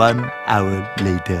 1 hour later.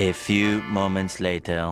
A few moments later.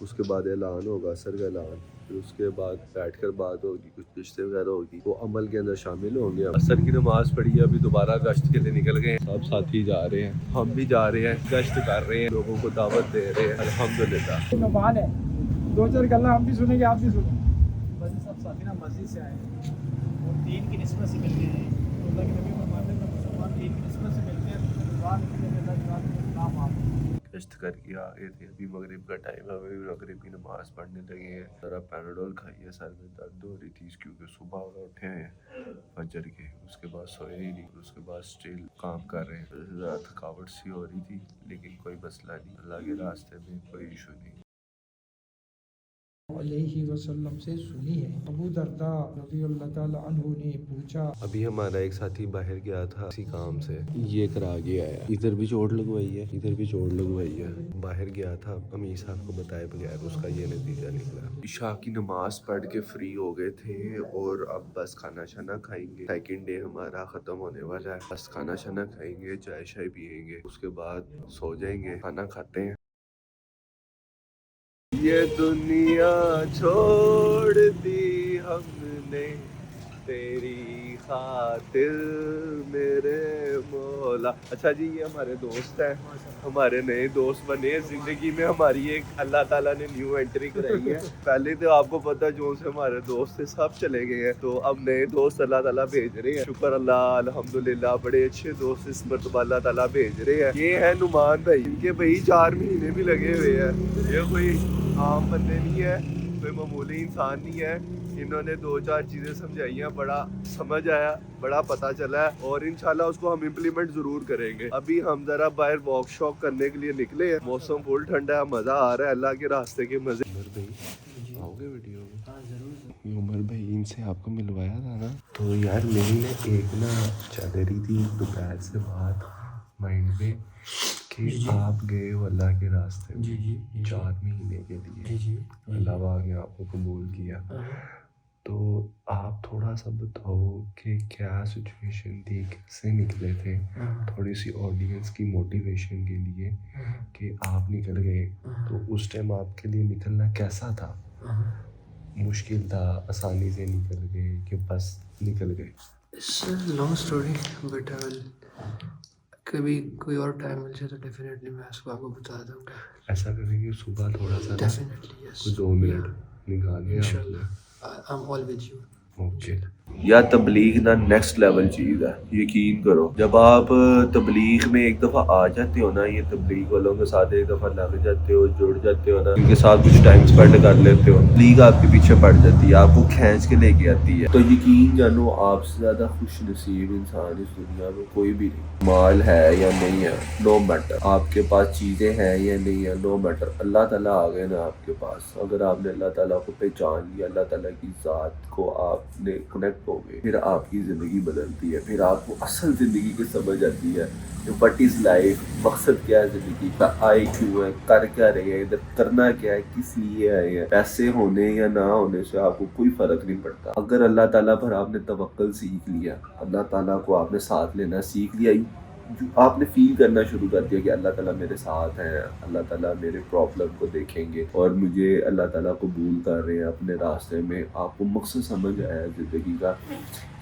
اس کے بعد اعلان ہوگا، عصر کا اعلان، پھر اس کے بعد بیٹھ کر بات ہوگی، کچھ رشتے وغیرہ ہوگی، وہ عمل کے اندر شامل ہوں گے۔ عصر کی نماز پڑھی، ابھی دوبارہ گشت کے لیے نکل گئے ہیں، سب ساتھی جا رہے ہیں، ہم بھی جا رہے ہیں، گشت کر رہے ہیں، لوگوں کو دعوت دے رہے ہیں الحمدللہ۔ مہمان ہے، دو چار گلا ہم بھی سنیں گے، آپ بھی سنیں۔ بس سب ساتھی نا مسجد سے آئے ہیں اور دین کی نسبت سے ملتے ہیں، اللہ کے نبی فرماتے ہیں مسلمان دین کی نسبت سے ملتے ہیں تو دعا نکلے اللہ کی بات میں نام آپ گشت کر کے آ گئے تھے، ابھی مغرب کا ٹائم ہے، ابھی مغرب کی نماز پڑھنے لگے ہیں۔ ذرا پیناڈول کھائیے، سر میں درد ہو رہی تھی کیونکہ صبح اٹھے ہیں فجر کے، اس کے بعد سوئے ہی نہیں، اس کے بعد اسٹل کام کر رہے ہیں، ذرا تھکاوٹ سی ہو رہی تھی، لیکن کوئی مسئلہ نہیں، اللہ کے راستے میں کوئی ایشو نہیں۔ علیہ وسلم سے سنی ہے۔ ابو درداء رضی اللہ تعالی عنہ نے پوچھا، ابھی ہمارا ایک ساتھی باہر گیا تھا کسی کام سے، یہ کرا کے آیا، ادھر بھی چوٹ لگوائی ہے، ادھر بھی چوٹ لگوائی ہے، باہر گیا تھا، امیر صاحب کو بتائے بغیر اس کا یہ نتیجہ نکلا۔ عشاء کی نماز پڑھ کے فری ہو گئے تھے اور اب بس کھانا شانا کھائیں گے، سیکنڈ ڈے ہمارا ختم ہونے والا ہے، بس کھانا شانا کھائیں گے، چائے شائے پیئیں گے، اس کے بعد سو جائیں گے، کھانا کھاتے ہیں۔ یہ دنیا چھوڑ دی ہم نے تیری خاطر میرے مولا۔ اچھا جی، یہ ہمارے دوست ہیں، ہمارے نئے دوست بنے ہیں زندگی میں، ہماری ایک اللہ تعالیٰ نے نیو انٹری کرائی ہے۔ پہلے تو آپ کو پتا جو سے ہمارے دوست تھے سب چلے گئے ہیں، تو اب نئے دوست اللہ تعالیٰ بھیج رہے ہیں، شکر اللہ الحمدللہ، بڑے اچھے دوست اس مرتبہ اللہ تعالیٰ بھیج رہے ہیں۔ یہ ہے نعمان بھائی، ان کے بھائی 4 مہینے بھی لگے ہوئے ہیں، یہ کوئی عام بندے نہیں ہے، کوئی معمولی انسان نہیں ہے، انہوں نے 2-4 چیزیں سمجھائی ہیں، بڑا سمجھ آیا، بڑا پتہ چلا ہے، اور انشاءاللہ اس کو ہم امپلیمنٹ ضرور کریں گے۔ ابھی ہم ذرا باہر واک شاک کرنے کے لیے نکلے ہیں، موسم فل ٹھنڈا ہے، مزہ آ رہا ہے، اللہ کے راستے کے مزے۔ عمر بھائی آؤ گے ویڈیو میں؟ عمر بھائی ان سے آپ کو ملوایا تھا نا، تو یار میری نا ایک نا چل رہی تھی دوپہر سے بات مائنڈ میں کہ آپ گئے ہو اللہ کے راستے میں 4 مہینے کے لیے، اللہ پاک نے آپ کو قبول کیا، تو آپ تھوڑا سا بتاؤ کہ کیا سچویشن تھی، کیسے نکلے تھے، تھوڑی سی آڈینس کی موٹیویشن کے لیے کہ آپ نکل گئے، تو اس ٹائم آپ کے لیے نکلنا کیسا تھا؟ مشکل تھا، آسانی سے نکل گئے کہ بس نکل گئے؟ It's a long story, but کبھی کوئی اور ٹائم مل جائے تو ڈیفینیٹلی میں اس کو آپ کو بتا دوں گا۔ ایسا کریں گے صبح تھوڑا سا ڈیفینیٹلی یس، کوئی 2 منٹ نکالیں انشاءاللہ I'm all with you۔ Okay. یا تبلیغ نا نیکسٹ لیول چیز ہے، یقین کرو، جب آپ تبلیغ میں ایک دفعہ آ جاتے ہو نا، یہ تبلیغ والوں کے ساتھ ایک دفعہ لگ جاتے ہو، جڑ جاتے ہو نا، ان کے ساتھ کچھ ٹائم سپینڈ کر لیتے ہو، تبلیغ آپ کے پیچھے پڑ جاتی ہے، آپ کو کھینچ کے لے کے آتی ہے، تو یقین جانو آپ سے زیادہ خوش نصیب انسان اس دنیا میں کوئی بھی نہیں۔ مال ہے یا نہیں ہے نو میٹر، آپ کے پاس چیزیں ہیں یا نہیں ہے نو میٹر، اللہ تعالیٰ آ گئے نا آپ کے پاس، اگر آپ نے اللہ تعالیٰ کو پہچان لیا، اللہ تعالیٰ کی ذات کو آپ نے کنیکٹ ہو گئے، پھر آپ کی زندگی بدلتی ہے، پھر آپ کو اصل زندگی کی سمجھ آتی ہے کہ وٹ از لائف، مقصد کیا ہے زندگی کا، آئے کیوں ہے، کر کیا رہے ہیں، ادھر کرنا کیا ہے، کس لیے آئے ہیں، پیسے ہونے یا نہ ہونے سے آپ کو کوئی فرق نہیں پڑتا۔ اگر اللہ تعالیٰ پر آپ نے توکل سیکھ لیا، اللہ تعالیٰ کو آپ نے ساتھ لینا سیکھ لیا، آپ نے فیل کرنا شروع کر دیا کہ اللہ تعالیٰ میرے ساتھ ہیں، اللہ تعالیٰ میرے پرابلم کو دیکھیں گے اور مجھے اللہ تعالیٰ قبول کر رہے ہیں اپنے راستے میں، آپ کو مقصد سمجھ آیا زندگی کا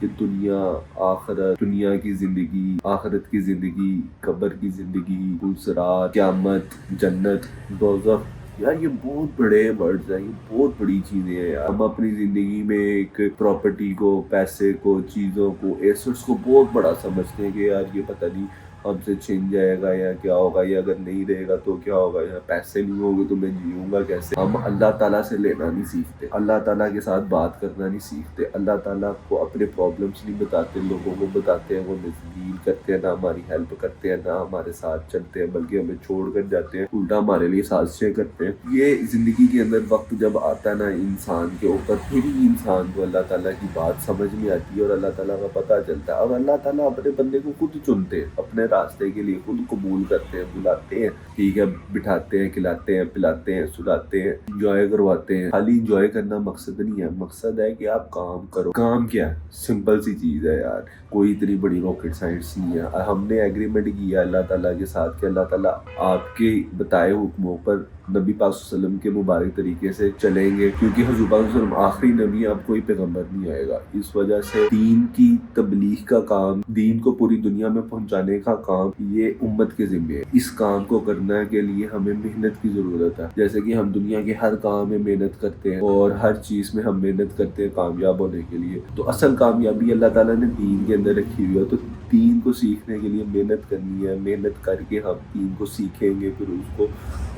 کہ دنیا آخرت، دنیا کی زندگی، آخرت کی زندگی، قبر کی زندگی، پلسرات، قیامت، جنت، دوزخ، یار یہ بہت بڑے ورڈز ہیں، یہ بہت بڑی چیزیں ہیں یار۔ ہم اپنی زندگی میں ایک پراپرٹی کو، پیسے کو، چیزوں کو، ایسٹس کو بہت بڑا سمجھتے ہیں کہ یار یہ پتہ نہیں ہم سے چھن جائے گا یا کیا ہوگا، یا اگر نہیں رہے گا تو کیا ہوگا، یا پیسے نہیں ہوں گے تو میں جیوں گا کیسے۔ ہم اللہ تعالیٰ سے لینا نہیں سیکھتے، اللہ تعالیٰ کے ساتھ بات کرنا نہیں سیکھتے، اللہ تعالیٰ کو اپنے پرابلمس نہیں بتاتے، لوگوں کو بتاتے ہیں، وہ ڈیل کرتے ہیں، نہ ہماری ہیلپ کرتے ہیں، نہ ہمارے ساتھ چلتے ہیں، بلکہ ہمیں چھوڑ کر جاتے ہیں، الٹا ہمارے لیے سازشیں کرتے ہیں۔ یہ زندگی کے اندر وقت جب آتا ہے نا انسان کے اوپر، پھر ہی انسان کو اللہ تعالیٰ کی بات سمجھ میں آتی ہے اور اللہ تعالیٰ کا پتہ چلتا ہے، اور اللہ تعالیٰ اپنے بندے کو خود چنتے ہیں، اپنے راستے کے لیے خود قبول کرتے ہیں, بلاتے ہیں, ٹھیک ہے, بٹھاتے ہیں, کھلاتے ہیں, پلاتے ہیں, سلاتے ہیں, انجوائے کرواتے ہیں. خالی انجوائے کرنا مقصد نہیں ہے, مقصد ہے کہ آپ کام کرو. کام کیا ہے؟ سمپل سی چیز ہے یار, کوئی اتنی بڑی راکٹ سائنس نہیں ہے. ہم نے ایگریمنٹ کیا اللہ تعالیٰ کے ساتھ کہ اللہ تعالیٰ آپ کے بتائے حکموں پر نبی پاک صلی اللہ علیہ وسلم کے مبارک طریقے سے چلیں گے, کیونکہ حضور پاک صلی اللہ علیہ وسلم آخری نبی, اب کوئی پیغمبر نہیں آئے گا. اس وجہ سے دین کی تبلیغ کا کام, دین کو پوری دنیا میں پہنچانے کا کام یہ امت کے ذمہ ہے. اس کام کو کرنے کے لیے ہمیں محنت کی ضرورت ہے. جیسے کہ ہم دنیا کے ہر کام میں محنت کرتے ہیں اور ہر چیز میں ہم محنت کرتے ہیں کامیاب ہونے کے لیے, تو اصل کامیابی اللہ تعالیٰ نے دین کے اندر رکھی ہوئی ہے. تو دین کو سیکھنے کے لیے محنت کرنی ہے, محنت کر کے ہم دین کو سیکھیں گے, پھر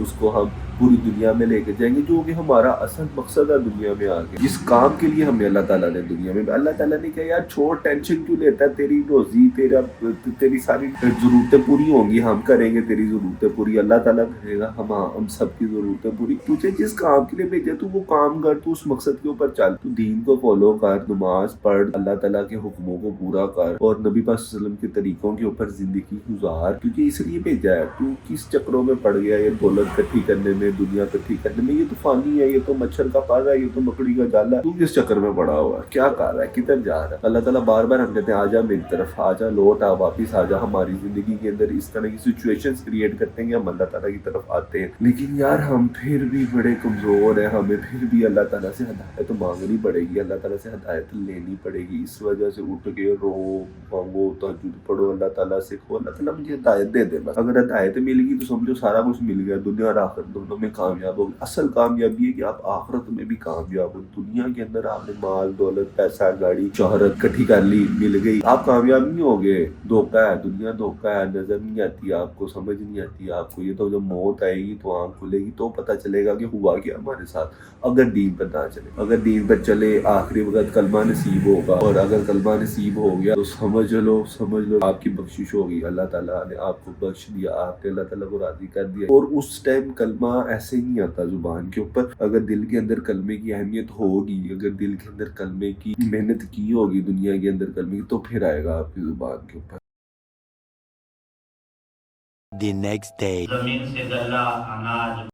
اس کو ہم پوری دنیا میں لے کے جائیں گے, جو کہ ہمارا اصل مقصد ہے دنیا میں آ کے. جس کام کے لیے ہمیں اللہ تعالیٰ نے دنیا میں, اللہ تعالیٰ نے کہا یار چھوڑ, ٹینشن کیوں لیتا ہے, تیری روزی, تیری ساری ضرورتیں پوری ہوں گی, ہم کریں گے تیری ضرورتیں پوری, اللہ تعالیٰ کرے گا ہم سب کی ضرورتیں پوری. تجھے جس کام کے لیے بھیجا تو وہ کام کر, تو اس مقصد کے اوپر چل, تو دین کو فالو کر, نماز پڑھ, اللہ تعالیٰ کے حکموں کو پورا کر, اور نبی پاک صلی اللہ علیہ وسلم کے طریقوں کے اوپر زندگی گزار, کیونکہ اس لیے بھیجا ہے. تو کس چکروں میں پڑ گیا, یہ دولت اکٹھی کرنے میں, دنیا اکٹھی کرنے میں, یہ تو فانی ہے, یہ تو مچھر کا پارا ہے, یہ تو مکڑی کا جالا ہے. تو کس چکر میں پڑا ہوا ہے, کیا کر رہا ہے, کدھر جا رہا ہے؟ اللہ تعالیٰ بار بار ہم کہتے ہیں آجا میری طرف, آجا, لوٹ آ, واپس آجا. ہماری زندگی کے اندر اس طرح کی سچویشنز کریٹ کرتے ہیں کہ ہم اللہ تعالیٰ کی طرف آتے ہیں, لیکن یار ہم پھر بھی بڑے کمزور ہیں, ہمیں پھر بھی اللہ تعالیٰ سے ہدایت مانگنی پڑے گی, اللہ تعالیٰ سے ہدایت لینی پڑے گی. اس وجہ سے اٹھ کے رو, مانگو, تہجد پڑھو, اللہ تعالیٰ سے کہو اللہ تعالیٰ مجھے ہدایت دے دے. بس اگر ہدایت مل گی تو سمجھو سارا کچھ مل گیا, دنیا اور آخرت دونوں میں کامیاب ہوگی. اصل کامیابی ہے کہ آپ آخرت میں بھی کامیاب ہو. دنیا کے اندر آپ نے مال, دولت, پیسہ, گاڑی, شہرت اکٹھی کر لی, مل گئی, آپ کامیاب نہیں ہوگے. دھوکہ ہے, دنیا دھوکہ ہے, نظر نہیں آتی آپ کو, سمجھ نہیں آتی آپ کو. یہ تو جب موت آئے گی تو آنکھ کھلے گی تو پتہ چلے گا کہ ہوا کیا ہمارے ساتھ. اگر دین پر نہ چلے, اگر دین پر چلے, آخری وقت کلمہ نصیب ہوگا, اور اگر کلمہ نصیب ہو گیا تو سمجھ لو آپ کی بخشش ہوگی. اللہ تعالیٰ نے آپ کو بخش دیا, آپ نے اللہ تعالیٰ کو راضی کر دیا. اور اس ٹائم کلمہ ایسے ہی نہیں آتا زبان کے اوپر. اگر دل کے اندر کلمے کی اہمیت ہوگی, اگر دل کے اندر کلمے کی محنت کی ہوگی دنیا کے اندر کلمے کی, تو پھر آئے گا آپ کی زبان کے اوپر. The next day. زمین سے گلا اناج.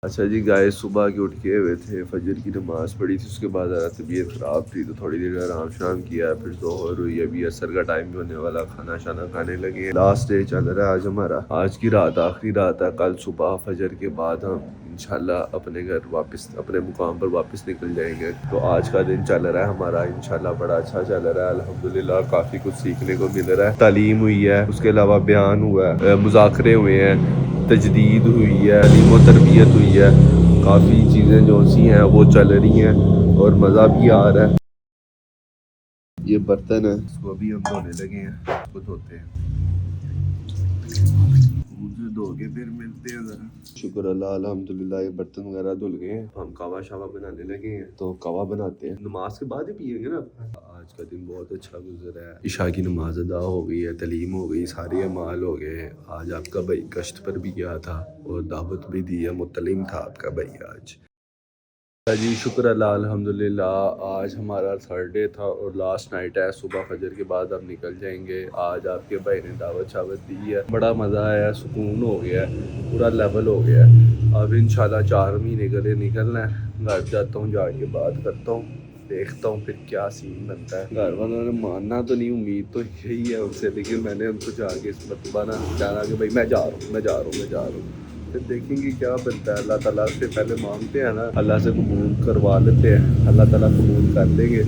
اچھا جی گائے, صبح کے اٹھ کے ہوئے تھے, فجر کی نماز پڑھی تھی, اس کے بعد طبیعت خراب تھی تو تھوڑی دیر آرام شام کیا, پھر ظہر ہوئی, ابھی عصر کا ٹائم بھی ہونے والا, کھانا شانا کھانے لگے. لاسٹ ڈے چل رہا ہے آج ہمارا, آج کی رات آخری رات ہے. کل صبح فجر کے بعد ہم انشاءاللہ اپنے گھر واپس, اپنے مقام پر واپس نکل جائیں گے. تو آج کا دن چل رہا ہے ہمارا انشاءاللہ بڑا اچھا چل رہا ہے الحمدللہ. کافی کچھ سیکھنے کو مل رہا ہے, تعلیم ہوئی ہے, اس کے علاوہ بیان ہوا ہے, مذاکرے ہوئے ہیں, تجدید ہوئی ہے, علم و تربیت ہوئی ہے, کافی چیزیں جو سی ہیں وہ چل رہی ہیں اور مزہ بھی آ رہا ہے. یہ برتن ہے, اس کو ابھی ہم دھونے لگے ہیں, اس کو دھوتے ہیں, مجھے دھو کے پھر ملتے ہیں ذرا. شکر اللہ الحمدللہ یہ برتن وغیرہ دھل گئے ہیں, ہم کعوہ شاوا بنانے لگے ہیں, تو کعوہ بناتے ہیں, نماز کے بعد ہی پیئیں گے نا. آج کا دن بہت اچھا گزرا ہے, عشاء کی نماز ادا ہو گئی ہے, تعلیم ہو گئی, سارے اعمال ہو گئے. آج آپ کا بھائی کشت پر بھی گیا تھا اور دعوت بھی دی ہے, متعلم تھا آپ کا بھائی آج. جی شکر اللہ الحمدللہ. آج ہمارا تھرڈ ڈے تھا اور لاسٹ نائٹ ہے, صبح فجر کے بعد ہم نکل جائیں گے. آج آپ کے بھائی نے دعوت شاوت دی ہے, بڑا مزہ آیا, سکون ہو گیا ہے, پورا لیول ہو گیا ہے. اب انشاءاللہ 4 مہینے کے لیے نکلنا ہے. گھر جاتا ہوں, جا کے بات کرتا ہوں, دیکھتا ہوں پھر کیا سین بنتا ہے. گھر والوں نے ماننا تو نہیں, امید تو یہی ہے ان سے, لیکن میں نے ان کو جا کے اس مرتبہ نا کہا کہ بھائی میں جا رہا ہوں. پھر دیکھیں گے کیا بنتا ہے. اللہ تعالیٰ سے پہلے مانگتے ہیں نا, اللہ سے قبول کروا لیتے ہیں, اللہ تعالیٰ قبول کر لیں گے,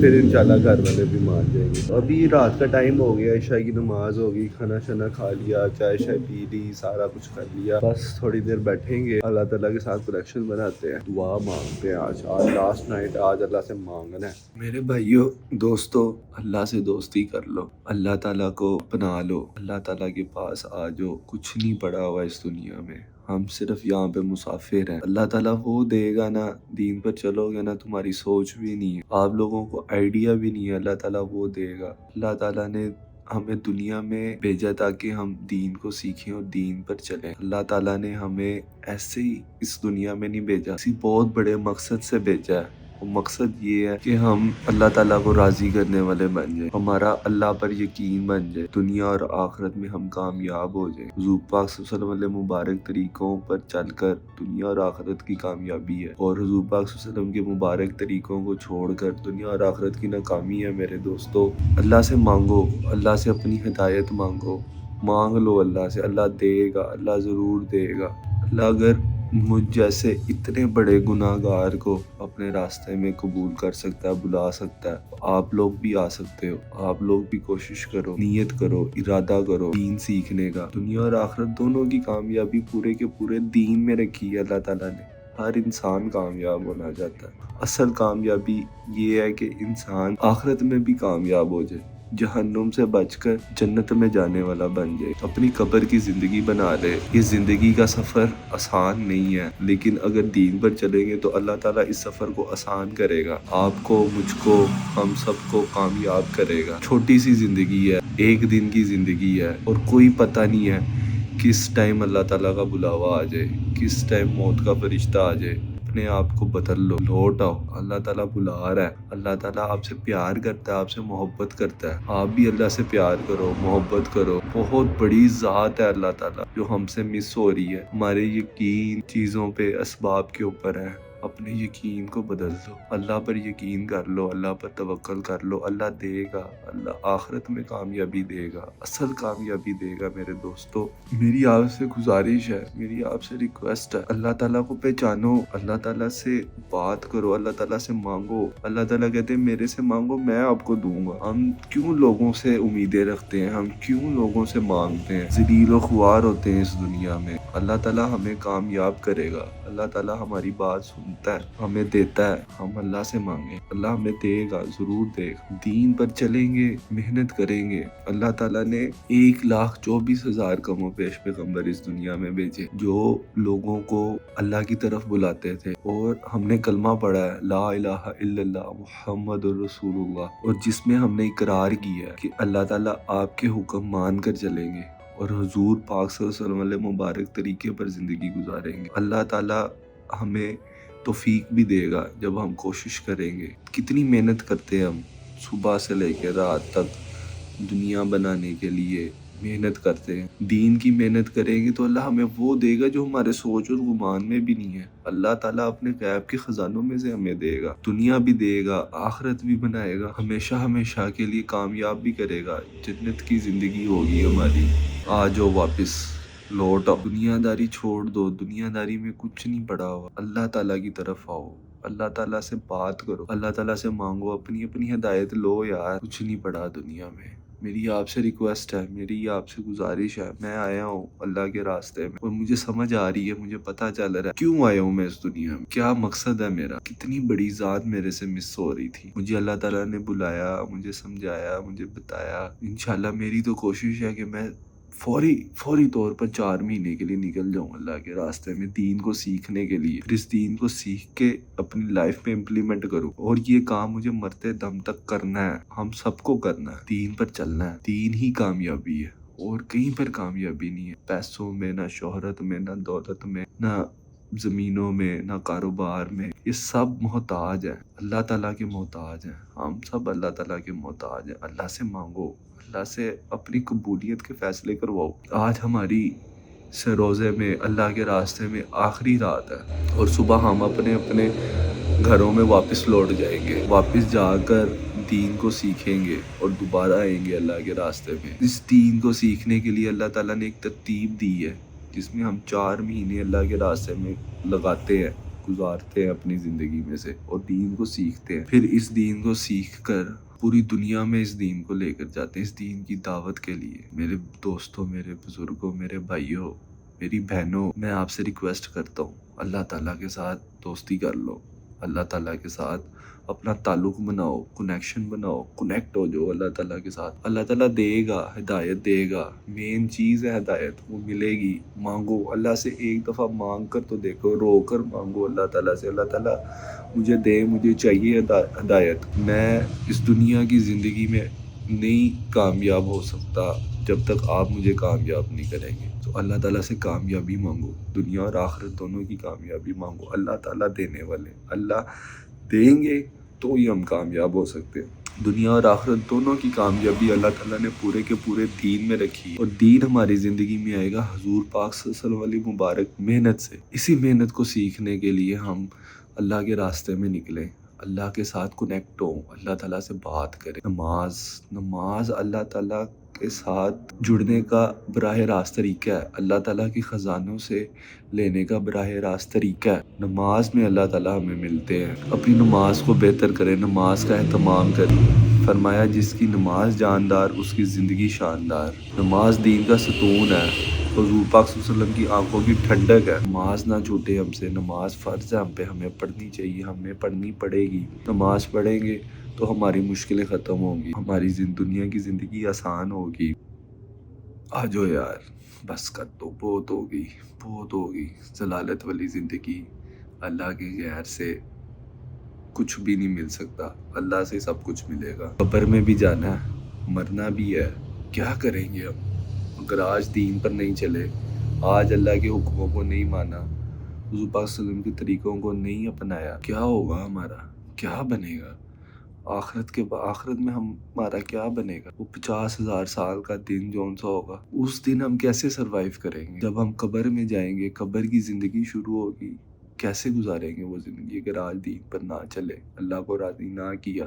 پھر انشاءاللہ گھر والے بھی مان جائیں گے. ابھی رات کا ٹائم ہو گیا, عشاء کی نماز ہو گئی, کھانا شانا کھا لیا, چائے شائے پی لی, سارا کچھ کر لیا. بس تھوڑی دیر بیٹھیں گے, اللہ تعالیٰ کے ساتھ کنیکشن بناتے ہیں, دعا مانگتے ہیں. آج لاسٹ نائٹ, آج اللہ سے مانگنا ہے. میرے بھائیو دوستو, اللہ سے دوستی کر لو, اللہ تعالیٰ کو اپنا لو, اللہ تعالیٰ کے پاس آ جاؤ. کچھ نہیں پڑا ہوا اس دنیا میں, ہم صرف یہاں پہ مسافر ہیں. اللہ تعالیٰ وہ دے گا نا, دین پر چلو گے نا, تمہاری سوچ بھی نہیں ہے, آپ لوگوں کو آئیڈیا بھی نہیں ہے, اللہ تعالیٰ وہ دے گا. اللہ تعالیٰ نے ہمیں دنیا میں بھیجا تاکہ ہم دین کو سیکھیں اور دین پر چلیں. اللہ تعالیٰ نے ہمیں ایسے ہی اس دنیا میں نہیں بھیجا, کسی بہت بڑے مقصد سے بھیجا ہے. مقصد یہ ہے کہ ہم اللہ تعالیٰ کو راضی کرنے والے بن جائیں، ہمارا اللہ پر یقین بن جائے، دنیا اور آخرت میں ہم کامیاب ہو جائیں۔ حضور پاک صلی اللہ علیہ وسلم علیہ مبارک طریقوں پر چل کر دنیا اور آخرت کی کامیابی ہے، اور حضور پاک صلی اللہ علیہ وسلم کے مبارک طریقوں کو چھوڑ کر دنیا اور آخرت کی ناکامی ہے۔ میرے دوستو، اللہ سے مانگو، اللہ سے اپنی ہدایت مانگو، مانگ لو اللہ سے، اللہ دے گا، اللہ ضرور دے گا۔ اللہ اگر مجھ جیسے اتنے بڑے گناہ گار کو اپنے راستے میں قبول کر سکتا ہے، بلا سکتا ہے، آپ لوگ بھی آ سکتے ہو۔ آپ لوگ بھی کوشش کرو، نیت کرو، ارادہ کرو دین سیکھنے کا۔ دنیا اور آخرت دونوں کی کامیابی پورے کے پورے دین میں رکھی ہے اللہ تعالیٰ نے۔ ہر انسان کامیاب ہونا چاہتا ہے۔ اصل کامیابی یہ ہے کہ انسان آخرت میں بھی کامیاب ہو جائے، جہنم سے بچ کر جنت میں جانے والا بن جائے، اپنی قبر کی زندگی بنا لے۔ یہ زندگی کا سفر آسان نہیں ہے، لیکن اگر دین پر چلیں گے تو اللہ تعالیٰ اس سفر کو آسان کرے گا، آپ کو، مجھ کو، ہم سب کو کامیاب کرے گا۔ چھوٹی سی زندگی ہے، ایک دن کی زندگی ہے، اور کوئی پتہ نہیں ہے کس ٹائم اللہ تعالیٰ کا بلاوا آ جائے، کس ٹائم موت کا فرشتہ آ جائے۔ اپنے آپ کو بدل لو، لوٹ آؤ، اللہ تعالیٰ بلا رہا ہے۔ اللہ تعالیٰ آپ سے پیار کرتا ہے، آپ سے محبت کرتا ہے۔ آپ بھی اللہ سے پیار کرو، محبت کرو۔ بہت بڑی ذات ہے اللہ تعالیٰ جو ہم سے مس ہو رہی ہے۔ ہمارے یقین چیزوں پہ، اسباب کے اوپر ہے۔ اپنے یقین کو بدل دو، اللہ پر یقین کر لو، اللہ پر توکل کر لو، اللہ دے گا، اللہ آخرت میں کامیابی دے گا، اصل کامیابی دے گا۔ میرے دوستو، میری آپ سے گزارش ہے، میری آپ سے ریکویسٹ ہے، اللہ تعالیٰ کو پہچانو، اللہ تعالیٰ سے بات کرو، اللہ تعالیٰ سے مانگو۔ اللہ تعالیٰ کہتے ہیں میرے سے مانگو، میں آپ کو دوں گا۔ ہم کیوں لوگوں سے امیدیں رکھتے ہیں؟ ہم کیوں لوگوں سے مانگتے ہیں؟ ذلیل و خوار ہوتے ہیں اس دنیا میں۔ اللہ تعالیٰ ہمیں کامیاب کرے گا، اللہ تعالیٰ ہماری بات سنتا ہے، ہمیں دیتا ہے۔ ہم اللہ سے مانگیں، اللہ ہمیں دے گا، ضرور دے گا۔ دین پر چلیں گے، محنت کریں گے۔ اللہ تعالیٰ نے 1,24,000 کم و بیش پیغمبر اس دنیا میں بھیجے، جو لوگوں کو اللہ کی طرف بلاتے تھے، اور ہم نے کلمہ پڑھا ہے، لا الہ الا اللہ محمد الرسول اللہ، اور جس میں ہم نے اقرار کیا ہے کہ اللہ تعالیٰ آپ کے حکم مان کر چلیں گے، اور حضور پاک صلی اللہ علیہ وسلم علیہ مبارک طریقے پر زندگی گزاریں گے۔ اللہ تعالیٰ ہمیں توفیق بھی دے گا جب ہم کوشش کریں گے۔ کتنی محنت کرتے ہیں ہم، صبح سے لے کے رات تک دنیا بنانے کے لیے محنت کرتے ہیں۔ دین کی محنت کریں گے تو اللہ ہمیں وہ دے گا جو ہمارے سوچ اور گمان میں بھی نہیں ہے۔ اللہ تعالیٰ اپنے غیب کے خزانوں میں سے ہمیں دے گا، دنیا بھی دے گا، آخرت بھی بنائے گا، ہمیشہ ہمیشہ کے لیے کامیاب بھی کرے گا۔ جنت کی زندگی ہوگی ہماری۔ آ جاؤ واپس، لوٹ آؤ، دنیا داری چھوڑ دو، دنیا داری میں کچھ نہیں پڑا ہوا۔ اللہ تعالیٰ کی طرف آؤ، اللہ تعالیٰ سے بات کرو، اللہ تعالیٰ سے مانگو، اپنی اپنی ہدایت لو یار۔ کچھ نہیں پڑا دنیا میں۔ میری آپ سے ریکویسٹ ہے، میری آپ سے گزارش ہے، میں آیا ہوں اللہ کے راستے میں، اور مجھے سمجھ آ رہی ہے، مجھے پتہ چل رہا ہے کیوں آیا ہوں میں اس دنیا میں، کیا مقصد ہے میرا۔ کتنی بڑی ذات میرے سے مس ہو رہی تھی، مجھے اللہ تعالیٰ نے بلایا، مجھے سمجھایا، مجھے بتایا۔ انشاءاللہ میری تو کوشش ہے کہ میں فوری طور پر 4 مہینے کے لیے نکل جاؤں اللہ کے راستے میں، دین کو سیکھنے کے لیے، پھر اس دین کو سیکھ کے اپنی لائف میں امپلیمنٹ کروں۔ اور یہ کام مجھے مرتے دم تک کرنا ہے، ہم سب کو کرنا ہے، دین پر چلنا ہے۔ دین ہی کامیابی ہے، اور کہیں پر کامیابی نہیں ہے، پیسوں میں، نہ شہرت میں، نہ دولت میں، نہ زمینوں میں، نہ کاروبار میں۔ یہ سب محتاج ہیں، اللہ تعالیٰ کے محتاج ہیں، ہم سب اللہ تعالیٰ کے محتاج ہیں۔ اللہ سے مانگو، اللہ سے اپنی قبولیت کے فیصلے کرواؤ۔ آج ہماری روزے میں، اللہ کے راستے میں آخری رات ہے، اور صبح ہم اپنے اپنے گھروں میں واپس لوٹ جائیں گے، واپس جا کر دین کو سیکھیں گے، اور دوبارہ آئیں گے اللہ کے راستے میں۔ اس دین کو سیکھنے کے لیے اللہ تعالیٰ نے ایک ترتیب دی ہے، جس میں ہم 4 مہینے اللہ کے راستے میں لگاتے ہیں، گزارتے ہیں اپنی زندگی میں سے، اور دین کو سیکھتے ہیں۔ پھر اس دین کو سیکھ کر پوری دنیا میں اس دین کو لے کر جاتے ہیں، اس دین کی دعوت کے لیے۔ میرے دوستوں، میرے بزرگوں، میرے بھائیوں، میری بہنوں، میں آپ سے ریکویسٹ کرتا ہوں، اللہ تعالیٰ کے ساتھ دوستی کر لو، اللہ تعالیٰ کے ساتھ اپنا تعلق بناؤ، کنیکشن بناؤ، کنیکٹ ہو جاؤ اللہ تعالیٰ کے ساتھ۔ اللہ تعالیٰ دے گا، ہدایت دے گا، مین چیز ہے ہدایت، وہ ملے گی۔ مانگو اللہ سے، ایک دفعہ مانگ کر تو دیکھو، رو کر مانگو اللہ تعالیٰ سے، اللہ تعالیٰ مجھے دے، مجھے چاہیے ہدایت۔ میں اس دنیا کی زندگی میں نہیں کامیاب ہو سکتا جب تک آپ مجھے کامیاب نہیں کریں گے۔ تو اللہ تعالیٰ سے کامیابی مانگو، دنیا اور آخرت دونوں کی کامیابی مانگو، اللہ تعالیٰ دینے والے، اللہ دیں گے تو ہی ہم کامیاب ہو سکتے ہیں. دنیا اور آخرت دونوں کی کامیابی اللہ تعالیٰ نے پورے کے پورے دین میں رکھی ہے، اور دین ہماری زندگی میں آئے گا حضور پاک صلی اللہ علیہ وسلم والی مبارک محنت سے. اسی محنت کو سیکھنے کے لیے ہم اللہ کے راستے میں نکلیں، اللہ کے ساتھ کنیکٹ ہوں، اللہ تعالیٰ سے بات کریں. نماز اللہ تعالیٰ کے ساتھ جڑنے کا براہ راست طریقہ ہے، اللہ تعالیٰ کی خزانوں سے لینے کا براہ راست طریقہ ہے. نماز میں اللہ تعالیٰ ہمیں ملتے ہیں. اپنی نماز کو بہتر کریں، نماز کا اہتمام کریں. فرمایا جس کی نماز جاندار اس کی زندگی شاندار. نماز دین کا ستون ہے، حضور پاک صلی اللہ علیہ وسلم کی آنکھوں کی ٹھنڈک ہے. نماز نہ چھوٹے ہم سے، نماز فرض ہے ہم پہ، ہمیں پڑھنی چاہیے، ہمیں پڑھنی پڑے گی. نماز پڑھیں گے تو ہماری مشکلیں ختم ہوں گی، ہماری دنیا کی زندگی آسان ہوگی. آجو یار بس کر دو، بہت ہوگی ضلالت والی زندگی. اللہ کے غیر سے کچھ بھی نہیں مل سکتا، اللہ سے سب کچھ ملے گا. قبر میں بھی جانا ہے، مرنا بھی ہے. کیا کریں گے ہم اگر آج دین پر نہیں چلے، آج اللہ کے حکموں کو نہیں مانا، حضور پاک صلی اللہ علیہ وسلم کے طریقوں کو نہیں اپنایا؟ کیا ہوگا ہمارا؟ کیا بنے گا آخرت میں ہمارا کیا بنے گا؟ وہ 50,000 سال کا دن جون سا ہوگا، اس دن ہم کیسے سروائیو کریں گے؟ جب ہم قبر میں جائیں گے، قبر کی زندگی شروع ہوگی، کیسے گزاریں گے وہ زندگی اگر آج دین پر نہ چلے، اللہ کو راضی نہ کیا،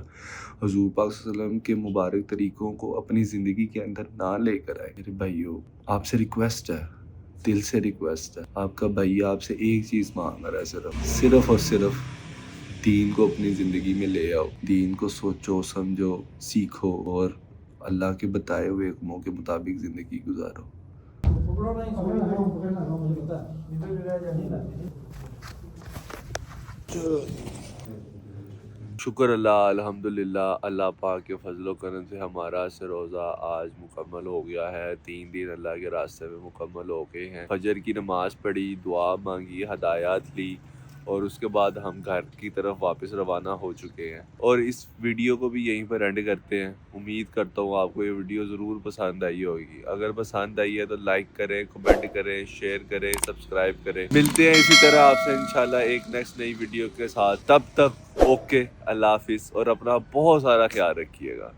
حضور پاک صلی اللہ علیہ وسلم کے مبارک طریقوں کو اپنی زندگی کے اندر نہ لے کر آئے؟ میرے بھائیو، آپ سے ریکویسٹ ہے، دل سے ریکویسٹ ہے، آپ کا بھائی آپ سے ایک چیز مانگ رہا ہے، صرف اور صرف دین کو اپنی زندگی میں لے آؤ. دین کو سوچو، سمجھو، سیکھو اور اللہ کے بتائے ہوئے حکموں کے مطابق زندگی گزارو. شکر اللہ، الحمدللہ، اللہ پاک کے فضل و کرم سے ہمارا روزہ آج مکمل ہو گیا ہے. 3 دن اللہ کے راستے میں مکمل ہو گئے ہیں. فجر کی نماز پڑھی، دعا مانگی، ہدایات لی، اور اس کے بعد ہم گھر کی طرف واپس روانہ ہو چکے ہیں. اور اس ویڈیو کو بھی یہیں پر اینڈ کرتے ہیں. امید کرتا ہوں آپ کو یہ ویڈیو ضرور پسند آئی ہوگی. اگر پسند آئی ہے تو لائک کریں، کمنٹ کریں، شیئر کریں، سبسکرائب کریں. ملتے ہیں اسی طرح آپ سے انشاءاللہ ایک نیکسٹ نئی ویڈیو کے ساتھ. تب تک اوکے، اللہ حافظ، اور اپنا بہت سارا خیال رکھیے گا.